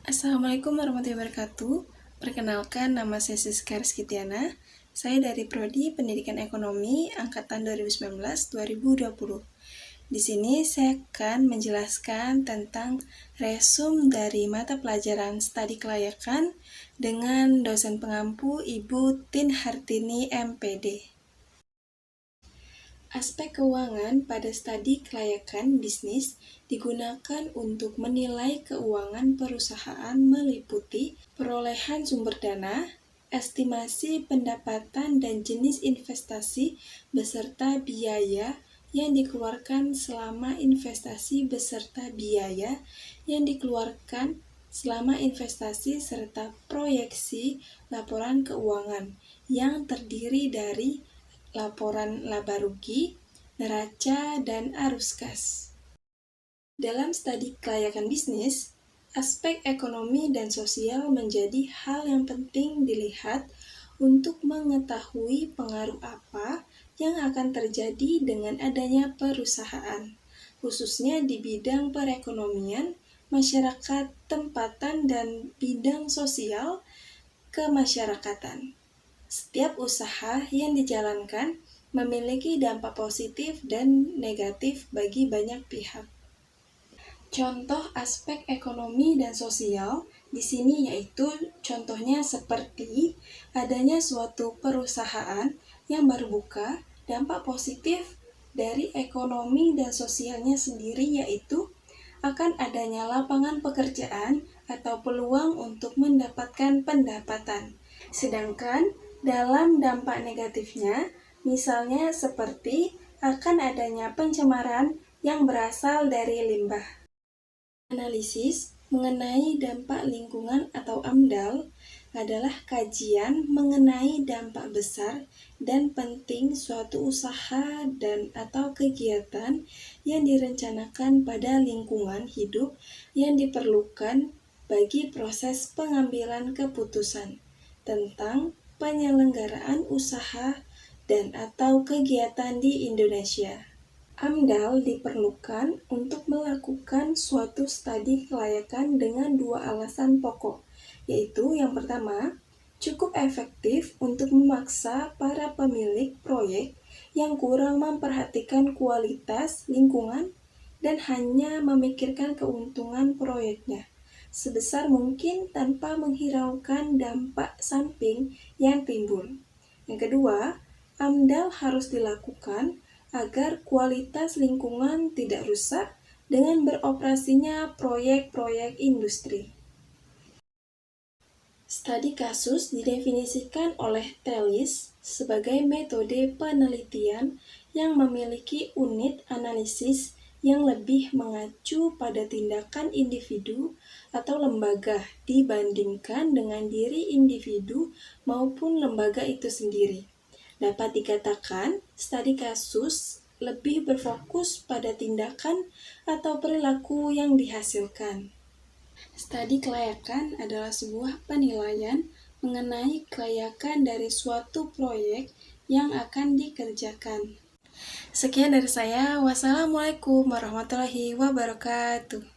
Assalamualaikum warahmatullahi wabarakatuh. Perkenalkan, nama saya Siska Rizkytiana. Saya dari Prodi Pendidikan Ekonomi Angkatan 2019-2020. Di sini saya akan menjelaskan tentang resum dari mata pelajaran studi kelayakan dengan dosen pengampu Ibu Tin Hartini MPD. Aspek keuangan pada studi kelayakan bisnis digunakan untuk menilai keuangan perusahaan meliputi perolehan sumber dana, estimasi pendapatan dan jenis investasi beserta biaya yang dikeluarkan selama investasi beserta biaya yang dikeluarkan selama investasi serta proyeksi laporan keuangan yang terdiri dari laporan laba rugi, neraca, dan arus kas. Dalam studi kelayakan bisnis, aspek ekonomi dan sosial menjadi hal yang penting dilihat untuk mengetahui pengaruh apa yang akan terjadi dengan adanya perusahaan, khususnya di bidang perekonomian, masyarakat tempatan, dan bidang sosial kemasyarakatan. Setiap usaha yang dijalankan memiliki dampak positif dan negatif bagi banyak pihak. Contoh aspek ekonomi dan sosial di sini yaitu contohnya seperti adanya suatu perusahaan yang baru buka, dampak positif dari ekonomi dan sosialnya sendiri yaitu akan adanya lapangan pekerjaan atau peluang untuk mendapatkan pendapatan. Sedangkan dalam dampak negatifnya, misalnya seperti akan adanya pencemaran yang berasal dari limbah. Analisis mengenai dampak lingkungan atau AMDAL adalah kajian mengenai dampak besar dan penting suatu usaha dan atau kegiatan yang direncanakan pada lingkungan hidup yang diperlukan bagi proses pengambilan keputusan tentang penyelenggaraan usaha dan atau kegiatan di Indonesia. AMDAL diperlukan untuk melakukan suatu studi kelayakan dengan dua alasan pokok, yaitu yang pertama, cukup efektif untuk memaksa para pemilik proyek yang kurang memperhatikan kualitas lingkungan dan hanya memikirkan keuntungan proyeknya sebesar mungkin tanpa menghiraukan dampak samping yang timbul. Yang kedua, AMDAL harus dilakukan agar kualitas lingkungan tidak rusak dengan beroperasinya proyek-proyek industri. Studi kasus didefinisikan oleh Tellis sebagai metode penelitian yang memiliki unit analisis yang lebih mengacu pada tindakan individu atau lembaga dibandingkan dengan diri individu maupun lembaga itu sendiri. Dapat dikatakan, studi kasus lebih berfokus pada tindakan atau perilaku yang dihasilkan. Studi kelayakan adalah sebuah penilaian mengenai kelayakan dari suatu proyek yang akan dikerjakan. Sekian dari saya. Wassalamualaikum warahmatullahi wabarakatuh.